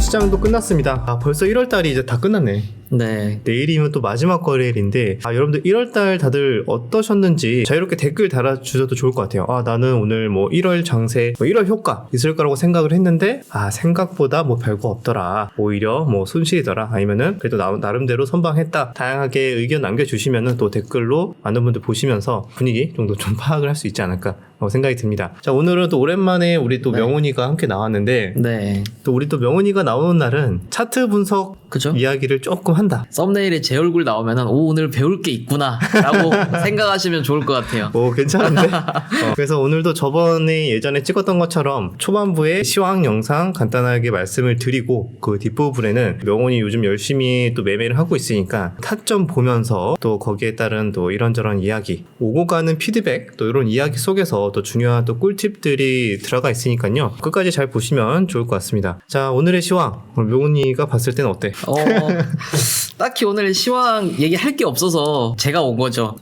시장도 끝났습니다. 벌써 1월달이 이제 다 끝났네. 네. 내일이면 또 마지막 거래일인데 여러분들 1월달 다들 어떠셨는지 자유롭게 댓글 달아주셔도 좋을 것 같아요. 나는 오늘 뭐 1월 장세 1월 효과 있을 거라고 생각을 했는데 생각보다 뭐 별거 없더라, 오히려 뭐 손실이더라, 아니면은 그래도 나름대로 선방했다, 다양하게 의견 남겨주시면은 또 댓글로 많은 분들 보시면서 분위기 정도 좀 파악을 할 수 있지 않을까 생각이 듭니다. 자, 오늘은 또 오랜만에 우리 또 명훈이가 함께 나왔는데 네. 또 우리 또 명훈이가 나오는 날은 차트 분석 그죠? 이야기를 조금 한다. 썸네일에 제 얼굴 나오면은 오늘 배울 게 있구나 라고 생각하시면 좋을 것 같아요. 괜찮은데? 그래서 오늘도 저번에 예전에 찍었던 것처럼 초반부에 시황 영상 간단하게 말씀을 드리고 그 뒷부분에는 명훈이 요즘 열심히 또 매매를 하고 있으니까 타점 보면서 또 거기에 따른 또 이런저런 이야기, 오고 가는 피드백, 또 이런 이야기 속에서 또 중요한 또 꿀팁들이 들어가 있으니까요. 끝까지 잘 보시면 좋을 것 같습니다. 자, 오늘의 시황 명훈이가 봤을 때는 어때? 딱히 오늘 시황 얘기할 게 없어서 제가 온 거죠.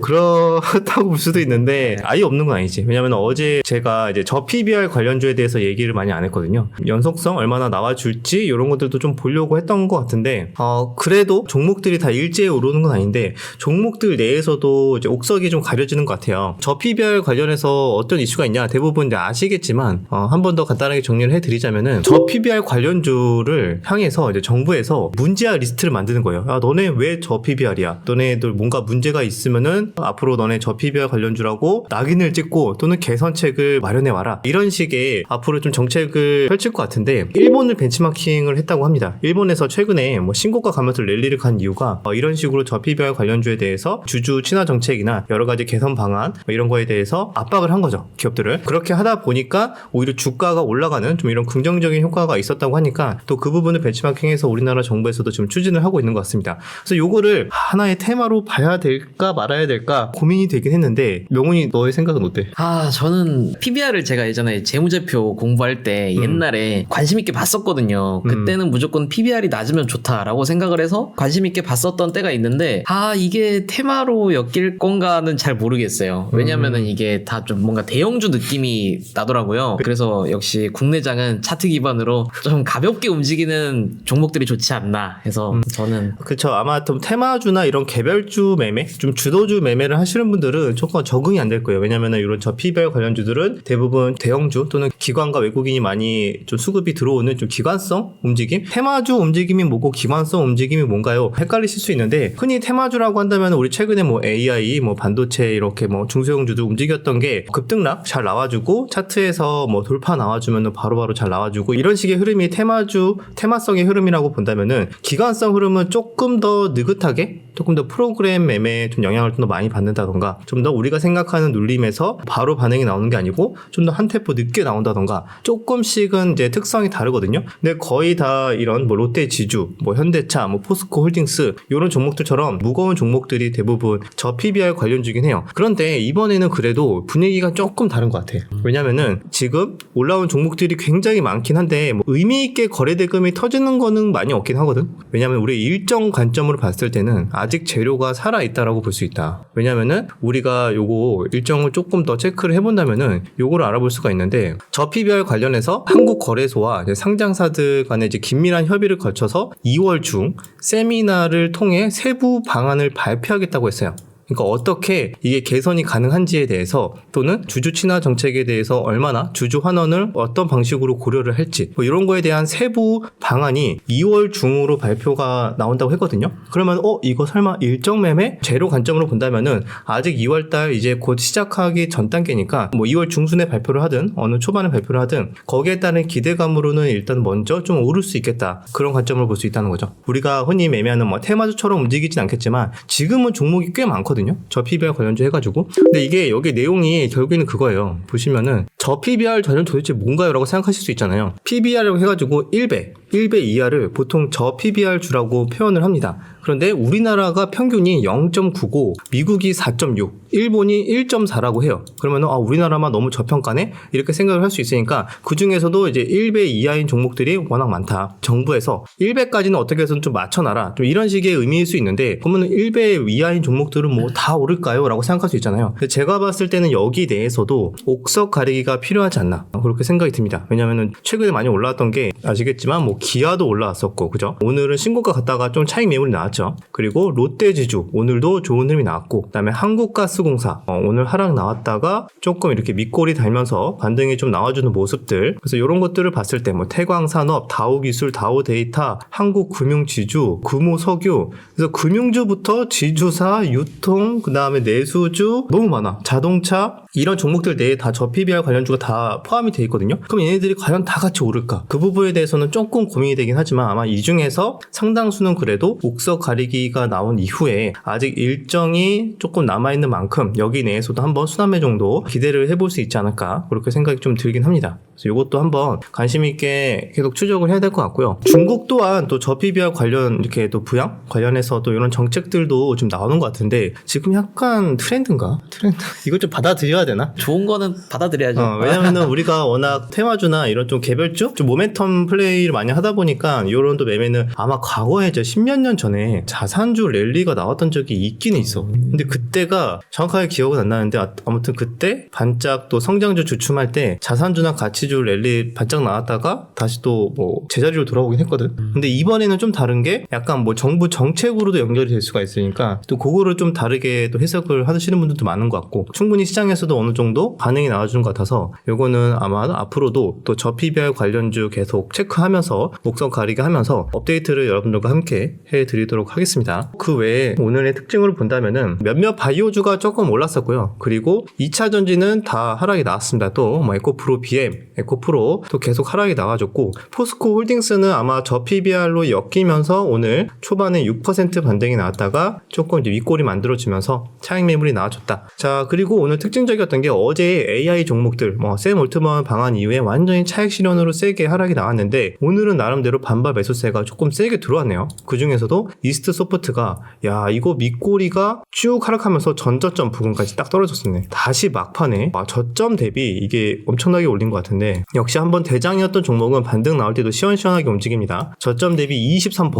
그렇다고 볼 수도 있는데 아예 없는 건 아니지. 왜냐면 어제 제가 이제 저 PBR 관련주에 대해서 얘기를 많이 안 했거든요. 연속성 얼마나 나와줄지 이런 것들도 좀 보려고 했던 것 같은데 그래도 종목들이 다 일제히 오르는 건 아닌데 종목들 내에서도 이제 옥석이 좀 가려지는 것 같아요. 저 PBR 관련해서 어떤 이슈가 있냐 대부분 이제 아시겠지만 한 번 더 간단하게 정리를 해드리자면은 저 PBR 관련주를 향해서 이제 정부에서 문제아 리스트를 만드는 거예요. 너네 왜 저 PBR이야? 너네들 뭔가 문제가 있으면은 앞으로 너네 저 PBR 관련주라고 낙인을 찍고 또는 개선책을 마련해와라. 이런 식의 앞으로 좀 정책을 펼칠 것 같은데 일본을 벤치마킹을 했다고 합니다. 일본에서 최근에 뭐 신고가 가면서 랠리를 간 이유가 이런 식으로 저 PBR 관련주에 대해서 주주 친화 정책이나 여러 가지 개선 방안 이런 거에 대해서 압박을 한 거죠. 기업들을. 그렇게 하다 보니까 오히려 주가가 올라가는 좀 이런 긍정적인 효과가 있었다고 하니까 또 그 부분을 벤치마킹해서 우리나라 정부에서도 지금 추진을 하고 있는 것 같습니다. 그래서 요거를 하나의 테마로 봐야 될까 말아야 될까 고민이 되긴 했는데 명훈이 너의 생각은 어때? 저는 PBR을 제가 예전에 재무제표 공부할 때 옛날에 관심 있게 봤었거든요. 그때는 무조건 PBR이 낮으면 좋다라고 생각을 해서 관심 있게 봤었던 때가 있는데 이게 테마로 엮일 건가는 잘 모르겠어요. 왜냐면은 이게 다 좀 뭔가 대형주 느낌이 나더라고요. 그래서 역시 국내장은 차트 기반으로 좀 가볍게 움직이는 종목들이 좋지 않나 해서 저는 그쵸. 아마 좀 테마주나 이런 개별주 매매, 좀 주도주 매매를 하시는 분들은 조금 적응이 안 될 거예요. 왜냐면은 이런 저 PBR 관련주들은 대부분 대형주 또는 기관과 외국인이 많이 좀 수급이 들어오는 좀 기관성 움직임? 테마주 움직임이 뭐고 기관성 움직임이 뭔가요? 헷갈리실 수 있는데 흔히 테마주라고 한다면 우리 최근에 뭐 AI, 뭐 반도체 이렇게 뭐 중소형주도 움직였던 게 급등락 잘 나와주고 차트에서 뭐 돌파 나와주면 바로바로 잘 나와주고 이런 식의 흐름이 테마성의 흐름이라고 본다면은 기관성 흐름은 조금 더 느긋하게 조금 더 프로그램 매매에 좀 영향을 좀 더 많이 받는다던가 좀 더 우리가 생각하는 눌림에서 바로 반응이 나오는 게 아니고 좀 더 한 템포 늦게 나온다던가 조금씩은 이제 특성이 다르거든요. 근데 거의 다 이런 뭐 롯데 지주, 뭐 현대차, 뭐 포스코 홀딩스 이런 종목들처럼 무거운 종목들이 대부분 저 PBR 관련주긴 해요. 그런데 이번에는 그래도 분위기가 조금 다른 것 같아. 왜냐면은 지금 올라온 종목들이 굉장히 많긴 한데 뭐 의미 있게 거래대금이 터지는 거는 많이 없긴 하거든. 왜냐면 우리 일정 관점으로 봤을 때는 아직 재료가 살아있다라고 볼 수 있다. 왜냐면은 우리가 요거 일정을 조금 더 체크를 해본다면은 요거를 알아볼 수가 있는데 저 PBR 관련해서 한국거래소와 이제 상장사들 간의 이제 긴밀한 협의를 거쳐서 2월 중 세미나를 통해 세부 방안을 발표하겠다고 했어요. 그러니까 어떻게 이게 개선이 가능한지에 대해서 또는 주주 친화 정책에 대해서 얼마나 주주 환원을 어떤 방식으로 고려를 할지 뭐 이런 거에 대한 세부 방안이 2월 중으로 발표가 나온다고 했거든요. 그러면 이거 설마 일정 매매? 제로 관점으로 본다면은 아직 2월달 이제 곧 시작하기 전 단계니까 뭐 2월 중순에 발표를 하든 어느 초반에 발표를 하든 거기에 따른 기대감으로는 일단 먼저 좀 오를 수 있겠다. 그런 관점으로 볼 수 있다는 거죠. 우리가 흔히 매매하는 뭐 테마주처럼 움직이진 않겠지만 지금은 종목이 꽤 많거든요. 저 PBR 관련주 해가지고. 근데 이게 여기 내용이 결국에는 그거예요. 보시면은 저 PBR 관련 도대체 뭔가요? 라고 생각하실 수 있잖아요. PBR이라고 해가지고 1배 이하를 보통 저 PBR 주라고 표현을 합니다. 그런데 우리나라가 평균이 0.99, 미국이 4.6, 일본이 1.4라고 해요. 그러면 우리나라만 너무 저평가네? 이렇게 생각을 할 수 있으니까 그 중에서도 이제 1배 이하인 종목들이 워낙 많다. 정부에서 1배까지는 어떻게 해서는 좀 맞춰놔라. 좀 이런 식의 의미일 수 있는데 그러면 1배 이하인 종목들은 뭐 뭐 다 오를까요? 라고 생각할 수 있잖아요. 근데 제가 봤을 때는 여기 내에서도 옥석 가리기가 필요하지 않나 그렇게 생각이 듭니다. 왜냐면은 최근에 많이 올라왔던 게 아시겠지만 뭐 기아도 올라왔었고 그죠? 오늘은 신고가 갔다가 좀 차익 매물이 나왔죠. 그리고 롯데지주 오늘도 좋은 흐름이 나왔고 그다음에 한국가스공사 오늘 하락 나왔다가 조금 이렇게 밑골이 달면서 반등이 좀 나와주는 모습들. 그래서 이런 것들을 봤을 때 뭐 태광산업, 다오기술, 다오데이터, 한국금융지주, 금호석유. 그래서 금융주부터 지주사, 유통, 그다음에 내수주 너무 많아. 자동차 이런 종목들 내에 다 저 PBR 관련주가 다 포함이 돼 있거든요. 그럼 얘네들이 과연 다 같이 오를까? 그 부분에 대해서는 조금 고민이 되긴 하지만 아마 이 중에서 상당수는 그래도 옥석 가리기가 나온 이후에 아직 일정이 조금 남아있는 만큼 여기 내에서도 한번 순환매 정도 기대를 해볼 수 있지 않을까 그렇게 생각이 좀 들긴 합니다. 그래서 이것도 한번 관심 있게 계속 추적을 해야 될 것 같고요. 중국 또한 또 저 PBR 관련 이렇게 또 부양 관련해서 또 이런 정책들도 좀 나오는 것 같은데 지금 약간 트렌드인가? 트렌드 이걸 좀 받아들여야 되나? 좋은 거는 받아들여야죠. 왜냐면은 우리가 워낙 테마주나 이런 좀 개별주 좀 모멘텀 플레이를 많이 하다 보니까 이런 또 매매는 아마 과거에 저 10몇 년 전에 자산주 랠리가 나왔던 적이 있기는 있어. 근데 그때가 정확하게 기억은 안 나는데 아무튼 그때 반짝 또 성장주 주춤할 때 자산주나 가치주 랠리 반짝 나왔다가 다시 또 뭐 제자리로 돌아오긴 했거든. 근데 이번에는 좀 다른 게 약간 뭐 정부 정책으로도 연결이 될 수가 있으니까 또 그거를 좀 다르게 또 해석을 하시는 분들도 많은 것 같고 충분히 시장에서도 어느 정도 반응이 나와주는 것 같아서 요거는 아마 앞으로도 또 저 PBR 관련주 계속 체크하면서 목성 가리게 하면서 업데이트를 여러분들과 함께 해드리도록 하겠습니다. 그 외에 오늘의 특징으로 본다면은 몇몇 바이오주가 조금 올랐었고요. 그리고 2차 전지는 다 하락이 나왔습니다. 또 뭐 에코프로 BM, 에코프로 또 계속 하락이 나와줬고 포스코 홀딩스는 아마 저 PBR로 엮이면서 오늘 초반에 6% 반등이 나왔다가 조금 이제 윗골이 만들어지면서 차익 매물이 나와줬다. 자 그리고 오늘 특징적이었던 게 어제 AI 종목들 뭐 샘 올트먼 방한 이후에 완전히 차익 실현으로 세게 하락이 나왔는데 오늘은 나름대로 반발 매수세가 조금 세게 들어왔네요. 그 중에서도 이스트 소프트가 야 이거 밑꼬리가 쭉 하락하면서 전저점 부근까지 딱 떨어졌었네. 다시 막판에 저점 대비 이게 엄청나게 올린 것 같은데 역시 한번 대장이었던 종목은 반등 나올 때도 시원시원하게 움직입니다. 저점 대비 23%.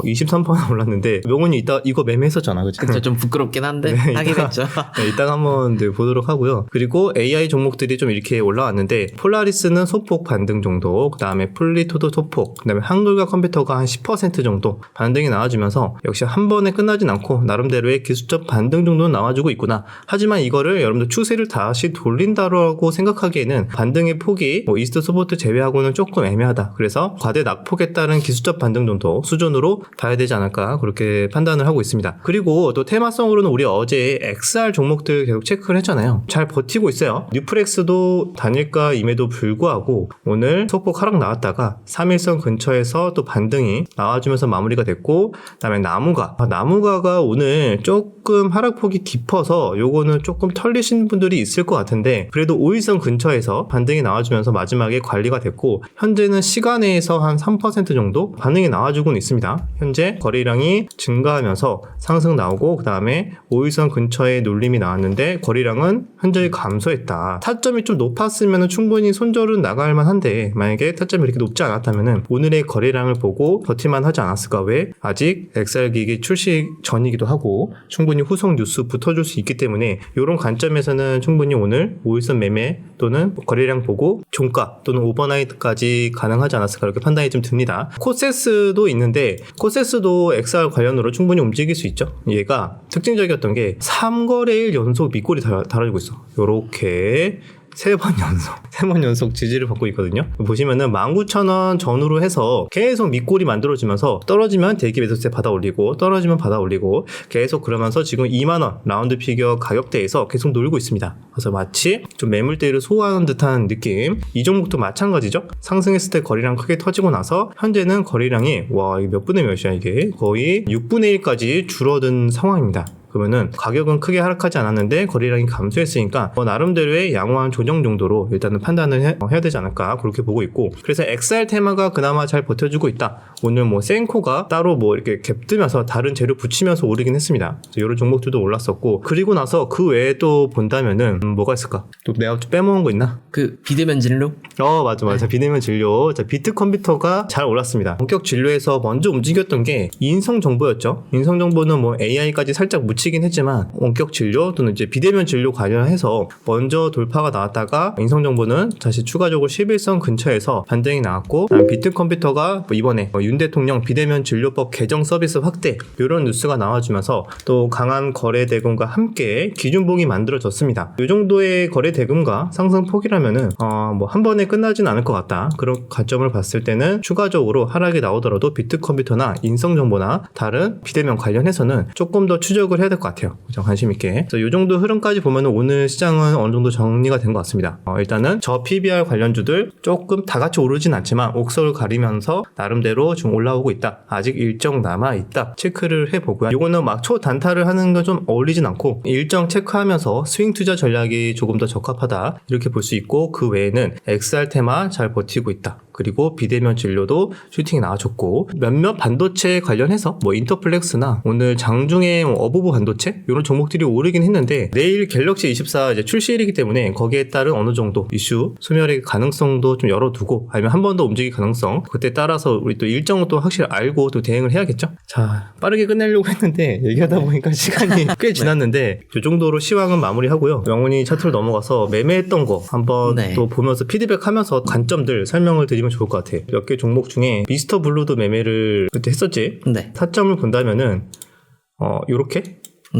23%나 올랐는데 명훈이 이따 이거 매매했었잖아. 그치? 그쵸, 좀 부끄럽긴 한데 네, 하긴 했죠. 네, 이따가 한번 보도록 하고요. 그리고 AI 종목들이 좀 이렇게 올라왔는데 폴라리스는 소폭 반등 정도, 그 다음에 플리토도 소폭, 그 다음에 한글과 컴퓨터가 한 10% 정도 반등이 나와주면서 역시 한 번에 끝나진 않고 나름대로의 기술적 반등 정도는 나와주고 있구나. 하지만 이거를 여러분들 추세를 다시 돌린다고 생각하기에는 반등의 폭이 뭐 이스트 소프트 제외하고는 조금 애매하다. 그래서 과대 낙폭에 따른 기술적 반등 정도 수준으로 봐야 되지 않을까 그렇게 판단을 하고 있습니다. 그리고 또 테마성으로는 우리 어제 XR 종목들 계속 체크를 했잖아요. 잘 버티고 있어요. 뉴프렉스도 단일가임에도 불구하고 오늘 소폭 하락 나왔다가 3일선 근처에서 또 반등이 나와주면서 마무리가 됐고 그다음에 나무가가 오늘 조금 하락폭이 깊어서 요거는 조금 털리신 분들이 있을 것 같은데 그래도 5일선 근처에서 반등이 나와주면서 마지막에 관리가 됐고 현재는 시간에서 한 3% 정도 반응이 나와주고는 있습니다. 현재 거래량이 증가하면서 상승 나오고 그 다음에 5일선 근처에 눌림이 나왔는데 거래량은 현저히 감소했다. 타점이 좀 높았으면 충분히 손절은 나갈 만한데 만약에 타점이 이렇게 높지 않았다면 오늘의 거래량을 보고 버틸만 하지 않았을까. 왜? 아직 XR 기기 출시 전이기도 하고 충분히 후속 뉴스 붙어줄 수 있기 때문에 이런 관점에서는 충분히 오늘 5일선 매매 또는 거래량 보고 종가 또는 오버나이트까지 가능하지 않았을까 이렇게 판단이 좀 듭니다. 코세스도 있는데 코세스도 XR 관련으로 충분히 움직일 수 있죠. 얘가 특징적이었던 게 3거래일 연속 밑골이 달아지고 있어. 요렇게 3번 연속 지지를 받고 있거든요. 보시면은 19,000원 전후로 해서 계속 밑골이 만들어지면서 떨어지면 대기 매수세 받아 올리고 떨어지면 받아 올리고 계속 그러면서 지금 2만원 라운드 피겨 가격대에서 계속 놀고 있습니다. 그래서 마치 좀 매물대를 소화하는 듯한 느낌. 이 종목도 마찬가지죠. 상승했을 때 거래량 크게 터지고 나서 현재는 거래량이 와 이게 몇 분의 몇이야 이게 거의 6분의 1까지 줄어든 상황입니다. 그러면은 가격은 크게 하락하지 않았는데 거래량이 감소했으니까 나름대로의 양호한 조정 정도로 일단은 판단을 해야 되지 않을까 그렇게 보고 있고 그래서 XR 테마가 그나마 잘 버텨주고 있다. 오늘 뭐 센코가 따로 뭐 이렇게 갭뜨면서 다른 재료 붙이면서 오르긴 했습니다. 이런 종목들도 올랐었고 그리고 나서 그 외에 또 본다면은 뭐가 있을까? 또 내가 좀 빼먹은 거 있나? 그 비대면 진료? 맞아. 비대면 진료. 자, 비트 컴퓨터가 잘 올랐습니다. 본격 진료에서 먼저 움직였던 게 인성 정보였죠. 인성 정보는 뭐 AI까지 살짝 붙이긴 했지만 원격 진료 또는 이제 비대면 진료 관련해서 먼저 돌파가 나왔다가 인성정보는 다시 추가적으로 11선 근처에서 반등이 나왔고 비트컴퓨터가 이번에 윤 대통령 비대면 진료법 개정 서비스 확대 이런 뉴스가 나와주면서 또 강한 거래 대금과 함께 기준봉이 만들어졌습니다. 이 정도의 거래 대금과 상승 폭이라면은 뭐 한 번에 끝나진 않을 것 같다. 그런 관점을 봤을 때는 추가적으로 하락이 나오더라도 비트컴퓨터나 인성정보나 다른 비대면 관련해서는 조금 더 추적을 해야 될 것 같아요. 관심 있게. 그래서 이 정도 흐름까지 보면 오늘 시장은 어느 정도 정리가 된 것 같습니다. 일단은 저 PBR 관련주들 조금 다 같이 오르진 않지만 옥석을 가리면서 나름대로 좀 올라오고 있다. 아직 일정 남아 있다. 체크를 해보고요. 이거는 막 초단타를 하는 건 좀 어울리진 않고 일정 체크하면서 스윙 투자 전략이 조금 더 적합하다. 이렇게 볼 수 있고 그 외에는 XR 테마 잘 버티고 있다. 그리고 비대면 진료도 슈팅이 나와줬고 몇몇 반도체 관련해서 뭐 인터플렉스나 오늘 장중에 어부부 반도체 이런 종목들이 오르긴 했는데 내일 갤럭시 24 이제 출시일이기 때문에 거기에 따른 어느 정도 이슈 소멸의 가능성도 좀 열어두고 아니면 한 번 더 움직일 가능성 그때 따라서 우리 또 일정을 또 확실히 알고 또 대응을 해야겠죠. 자 빠르게 끝내려고 했는데 얘기하다 보니까 시간이 꽤 지났는데 이 정도로 시황은 마무리하고요. 영훈이 차트로 넘어가서 매매했던 거 한번 또 보면서 피드백하면서 관점들 설명을 드리면 좋을 것 같아. 몇 개 종목 중에 미스터 블루도 매매를 그때 했었지. 타점을 본다면은 요렇게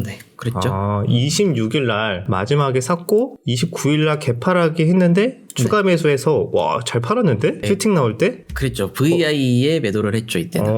네, 그랬죠. 26일 날 마지막에 샀고 29일 날 개파라기 했는데 추가 매수해서 와, 잘 팔았는데? 슈팅 나올 때? 그랬죠. VI에 매도를 했죠, 이때는.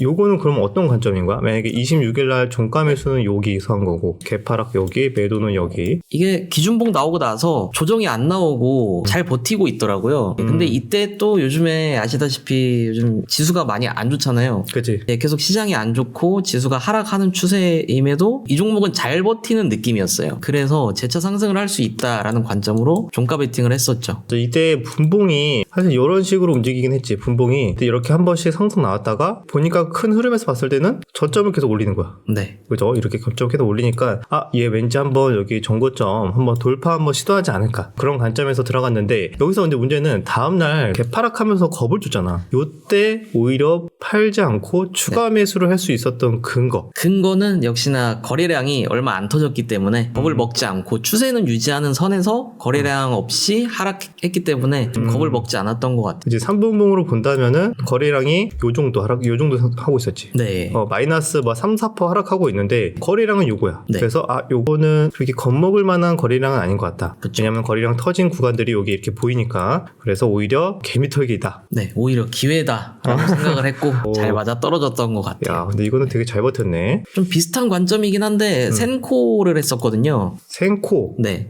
요거는 그럼 어떤 관점인 거야? 만약에 26일 날 종가 매수는 여기서 한 거고 개파락 여기, 매도는 여기. 이게 기준봉 나오고 나서 조정이 안 나오고 잘 버티고 있더라고요. 근데 이때 또 요즘에 아시다시피 요즘 지수가 많이 안 좋잖아요. 그치. 계속 시장이 안 좋고 지수가 하락하는 추세임에도 이 종목은 잘 버티는 느낌이었어요. 그래서 재차 상승을 할 수 있다라는 관점으로 종가 베팅을 했었죠. 이때 분봉이 사실 이런 식으로 움직이긴 했지. 분봉이 이렇게 한 번씩 상승 나왔다가 보니까 큰 흐름에서 봤을 때는 저점을 계속 올리는 거야. 네. 그죠? 이렇게 겹점 계속 올리니까 얘 왠지 한번 여기 정고점 한번 돌파 한번 시도하지 않을까 그런 관점에서 들어갔는데 여기서 근데 문제는 다음날 개파락하면서 겁을 줬잖아. 요때 오히려 팔지 않고 추가 매수를 할 수 있었던 근거는 역시나 거래량이 얼마 안 터졌기 때문에 겁을 먹지 않고 추세는 유지하는 선에서 거래량 없이 하락했기 때문에 좀 겁을 먹지 않았던 것 같아요. 이제 3분봉으로 본다면은 거래량이 요 정도 하고 있었지. 네. 마이너스 3-4% 하락하고 있는데 거래량은 요거야. 네. 그래서 요거는 그렇게 겁먹을 만한 거래량은 아닌 것 같다. 그쵸. 왜냐면 거래량 터진 구간들이 여기 이렇게 보이니까 그래서 오히려 개미털기다. 네, 오히려 기회다라고 생각을 했고 잘 맞아 떨어졌던 것 같아요. 야, 근데 이거는 되게 잘 버텼네. 좀 비슷한 관점이긴 한데 센코를 했었거든요. 센코. 네.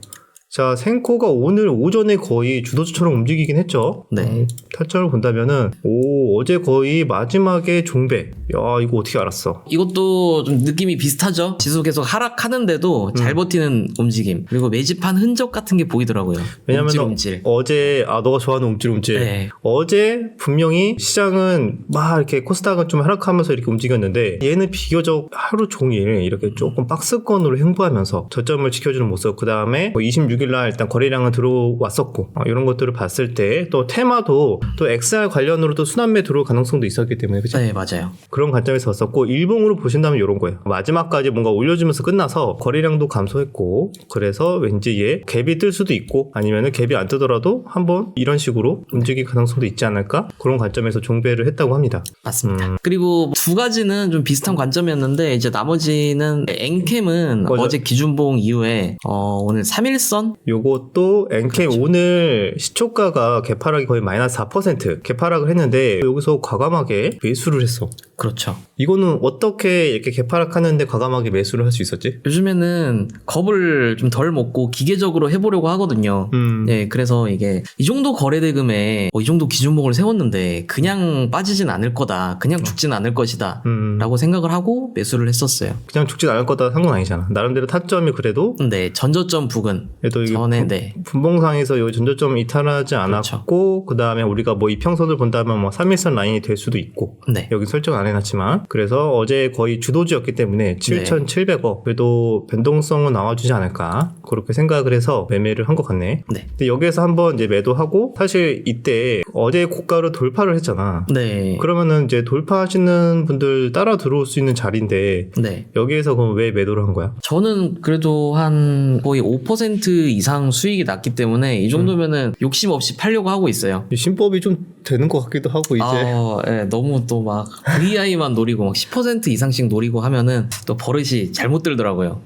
자, 센코가 오늘 오전에 거의 주도주처럼 움직이긴 했죠. 네. 타점을 본다면은 어제 거의 마지막에 종배. 야, 이거 어떻게 알았어? 이것도 좀 느낌이 비슷하죠. 지수 계속 하락하는데도 잘 버티는 움직임. 그리고 매집한 흔적 같은 게 보이더라고요. 왜냐면 움찔움찔. 어제 너가 좋아하는 움찔움찔. 네. 어제 분명히 시장은 막 이렇게 코스닥은 좀 하락하면서 이렇게 움직였는데 얘는 비교적 하루 종일 이렇게 조금 박스권으로 횡보하면서 저점을 지켜주는 모습. 그 다음에 26일 날 일단 거래량은 들어왔었고 이런 것들을 봤을 때 또 테마도 또 XR 관련으로도 순환매 들어올 가능성도 있었기 때문에 그치? 네, 맞아요. 그런 관점에서 봤었고 일봉으로 보신다면 이런 거예요. 마지막까지 뭔가 올려주면서 끝나서 거래량도 감소했고 그래서 왠지 얘 갭이 뜰 수도 있고 아니면은 갭이 안 뜨더라도 한번 이런 식으로 움직일 가능성도 있지 않을까? 그런 관점에서 종배를 했다고 합니다. 맞습니다. 그리고 두 가지는 좀 비슷한 관점이었는데 이제 나머지는 엔캠은 어제 기준봉 이후에 오늘 3일선 요것도 엔캠 오늘 시초가가 개파락이 거의 마이너스 4% 개파락을 했는데 여기서 과감하게 매수를 했어. 그렇죠. 이거는 어떻게 이렇게 개파락하는데 과감하게 매수를 할 수 있었지? 요즘에는 겁을 좀 덜 먹고 기계적으로 해보려고 하거든요. 네, 그래서 이게 이 정도 거래대금에 이 정도 기준봉을 세웠는데 그냥 빠지진 않을 거다. 그냥 죽진 않을 것이다. 라고 생각을 하고 매수를 했었어요. 그냥 죽진 않을 거다 한 건 아니잖아. 나름대로 타점이 그래도 네, 전저점 부근. 그래도 이게 전에 네. 분봉상에서 이 전저점 이탈하지 않았고 그 다음에 우리가 뭐 이평선을 본다면 뭐 3일선 라인이 될 수도 있고 네. 여기 설정 안 해놨지만 그래서 어제 거의 주도주였기 때문에 7,700억 그래도 변동성은 나와주지 않을까 그렇게 생각을 해서 매매를 한 것 같네. 네. 근데 여기에서 한번 이제 매도하고 사실 이때 어제 고가를 돌파를 했잖아. 네. 그러면은 이제 돌파하시는 분들 따라 들어올 수 있는 자리인데 네. 여기에서 그럼 왜 매도를 한 거야? 저는 그래도 한 거의 5% 이상 수익이 났기 때문에 이 정도면은 욕심 없이 팔려고 하고 있어요. 신법이 좀 되는 것 같기도 하고 이제 네, 너무 또 막 VI만 노리고 막 10% 이상씩 노리고 하면은 또 버릇이 잘못 들더라고요.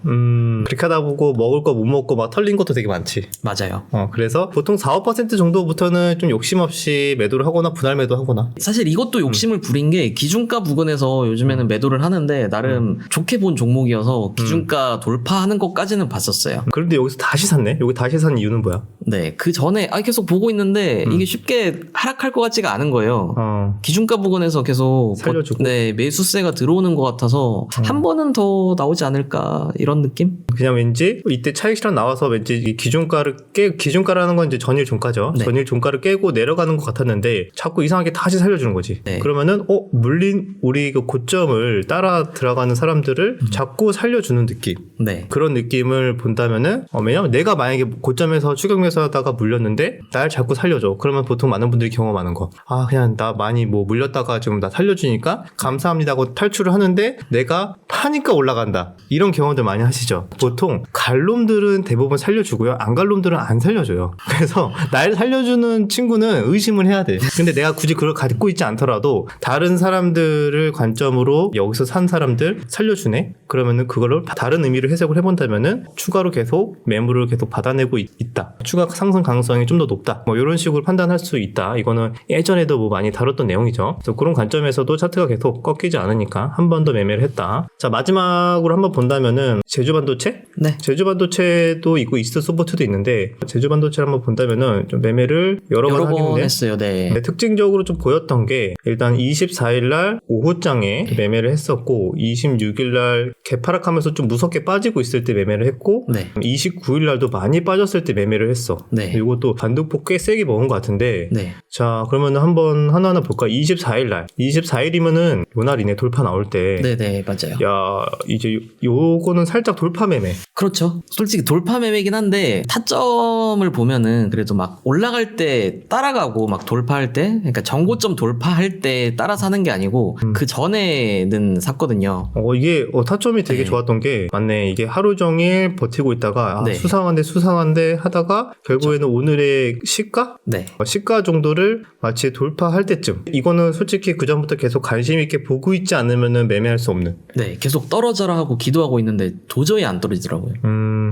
그렇게 하다 보고 먹을 거 못 먹고 막 털린 것도 되게 많지. 맞아요. 그래서 보통 4, 5% 정도부터는 좀 욕심 없이 매도를 하거나 분할 매도하거나. 사실 이것도 욕심을 부린 게 기준가 부근에서 요즘에는 매도를 하는데 나름 좋게 본 종목이어서 기준가 돌파하는 것까지는 봤었어요. 그런데 여기서 다시 샀네? 여기 다시 산 이유는 뭐야? 네, 그 전에 계속 보고 있는데 이게 쉽게 하락할 것 같지가 않은 거예요. 기준가 부근에서 계속 살려주고. 네, 매수세가 들어오는 것 같아서 한 번은 더 나오지 않을까 이런 느낌? 그냥 왠지 이때 차익 실현 나와서 왠지 이 기준가라는 건 이제 전일 종가죠. 네. 전일 종가를 깨고 내려가는 것 같았는데 자꾸 이상하게 다시 살려주는 거지. 네. 그러면은 물린 우리 그 고점을 따라 들어가는 사람들을 자꾸 살려주는 느낌. 네. 그런 느낌을 본다면은 왜냐면 내가 만약에 고점에서 추격 매수하다가 물렸는데 날 자꾸 살려줘. 그러면 보통 많은 분들이 경험하는 거. 그냥 나 많이 뭐 물렸다가 지금 나 살려주니까 감사합니다 하고 탈출을 하는데 내가 파니까 올라간다. 이런 경험들 많이 하시죠. 보통 갈 놈들은 대부분 살려주고요. 안 갈 놈들은 안 살려줘요. 그래서 날 살려주는 친구는 의심을 해야 돼. 근데 내가 굳이 그걸 갖고 있지 않더라도 다른 사람들을 관점으로 여기서 산 사람들 살려주네? 그러면은 그거를 다른 의미로 해석을 해본다면은 추가로 계속 매물을 계속 받아내고 있다. 추가 상승 가능성이 좀 더 높다. 뭐 이런 식으로 판단할 수 있다. 이거는 예전에도 뭐 많이 다뤘던 내용이죠. 그래서 그런 관점에서도 차트가 계속 꺾이지 않으니까 한 번 더 매매를 했다. 자, 마지막으로 한번 본다면은 제주반도체? 네. 제주반도체도 있고 이스트소프트도 있는데 제주반도체를 한번 본다면은 좀 매매를 여러 번 하긴 했는데 했어요. 네. 특징적으로 좀 보였던 게 일단 24일날 오후장에 매매를 했었고 26일날 개파락하면서 좀 무섭게 빠지고 있을 때 매매를 했고 네. 29일날도 많이 빠졌을 때 매매를 했어. 네. 이것도 반등폭 꽤 세게 먹은 것 같은데 네. 자 그러면 한번 하나하나 볼까? 24일이면은 요날이네 돌파 나올 때 네, 맞아요. 야 이제 요거는 살짝 돌파 매매. 그렇죠. 솔직히 돌파 매매긴 한데 타점을 보면은 그래도 막 올라갈 때 따라가고 막 돌파할 때 그러니까 정고점 돌파할 때 따라 사는 게 아니고 그 전에는 샀거든요. 이게 타점이 되게 네. 좋았던 게 맞네. 이게 하루 종일 버티고 있다가 네. 수상한데 하다가 결국에는 오늘의 시가? 네. 시가 정도를 마치 돌파할 때쯤. 이거는 솔직히 그 전부터 계속 관심 있게 보고 있지 않으면은 매매할 수 없는. 네, 계속 떨어져라 하고 기도하고 있는데 도저히 안 떨어지더라고요.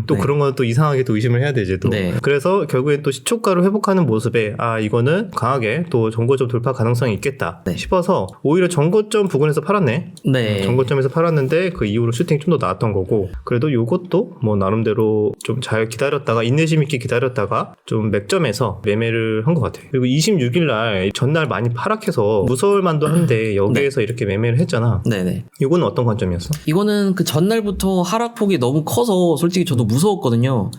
또 네. 그런 건 또 이상하게 또 의심을 해야 되지 또. 네. 그래서 결국엔 또 시초가로 회복하는 모습에 이거는 강하게 또 정고점 돌파 가능성이 있겠다 네. 싶어서 오히려 정고점 부근에서 팔았네. 네. 정고점에서 팔았는데 그 이후로 슈팅이 좀 더 나왔던 거고 그래도 요것도 뭐 나름대로 좀 잘 기다렸다가 인내심 있게 기다렸다가 좀 맥점에서 매매를 한 것 같아요. 그리고 26일날 전날 많이 하락해서 무서울 만도 한데 여기에서 이렇게 매매를 했잖아. 네네. 이거는 어떤 관점이었어? 이거는 그 전날부터 하락폭이 너무 커서 솔직히 저도 무서웠거든요.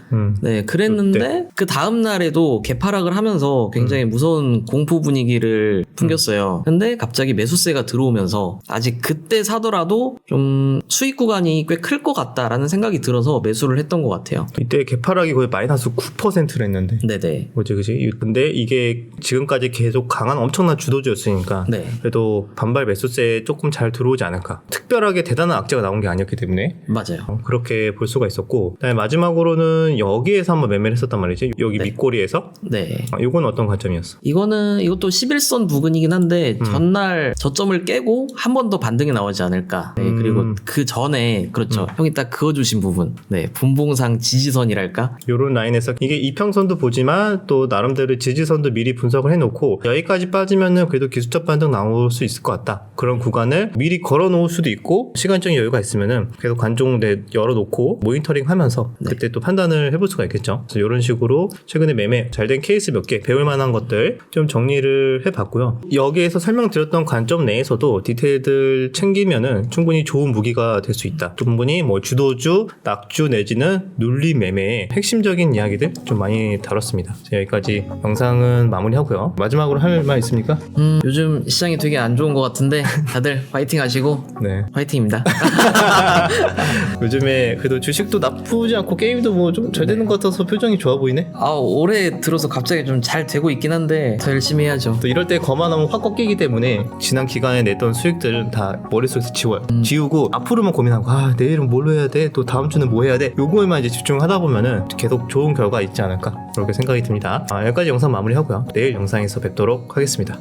네, 그랬는데 그 다음 날에도 개파락을 하면서 굉장히 무서운 공포 분위기를 풍겼어요. 근데 갑자기 매수세가 들어오면서 아직 그때 사더라도 좀 수익 구간이 꽤 클 것 같다라는 생각이 들어서 매수를 했던 것 같아요. 이때 개파락이 거의 마이너스 9%를 했는데. 네네. 그치. 근데 이게 지금까지 계속 강한 엄청난 주도주였으니까. 네. 그래도 반발 매수세에 조금 잘 들어오지 않을까. 특별하게 대단한 악재가 나온 게 아니었기 때문에. 맞아요. 그렇게 볼 수가 있었고. 그다음에 마지막으로는 여기에서 한번 매매를 했었단 말이지. 여기 네. 밑꼬리에서. 네. 이건 어떤 관점이었어? 이것도 11선 부근이긴 한데 전날 저점을 깨고 한 번 더 반등이 나오지 않을까. 네, 그리고 그 전에 그렇죠. 형이 딱 그어주신 부분. 네, 분봉상 지지선이랄까. 요런 라인에서 이게 이평선도 보지만 또 나름대로 지지선도 미리 분석을 해놓고 있고 여기까지 빠지면은 그래도 기술적 반등 나올 수 있을 것 같다. 그런 구간을 미리 걸어 놓을 수도 있고 시간적인 여유가 있으면은 계속 관종 열어놓고 모니터링 하면서 그때 또 판단을 해볼 수가 있겠죠. 그래서 이런 식으로 최근에 매매 잘된 케이스 몇 개 배울 만한 것들 좀 정리를 해봤고요. 여기에서 설명드렸던 관점 내에서도 디테일들 챙기면은 충분히 좋은 무기가 될 수 있다. 충분히 뭐 주도주, 낙주 내지는 눌림 매매의 핵심적인 이야기들 좀 많이 다뤘습니다. 여기까지 영상은 마무리하고요. 마지막으로 할 말 있습니까? 요즘 시장이 되게 안 좋은 것 같은데 다들 화이팅 하시고 네. 화이팅입니다. 요즘에 그래도 주식도 나쁘지 않고 게임도 뭐 좀 잘 되는 것 같아서 표정이 좋아 보이네. 올해 들어서 갑자기 좀 잘 되고 있긴 한데 더 열심히 해야죠. 또 이럴 때 거만하면 확 꺾이기 때문에 지난 기간에 냈던 수익들은 다 머릿속에서 지워요. 지우고 앞으로만 고민하고 내일은 뭘로 해야 돼? 또 다음 주는 뭐 해야 돼? 요거에만 이제 집중하다 보면은 계속 좋은 결과 있지 않을까 그렇게 생각이 듭니다. 여기까지 영상 마무리하고요. 내일 영상에서 뵙도록 하겠습니다.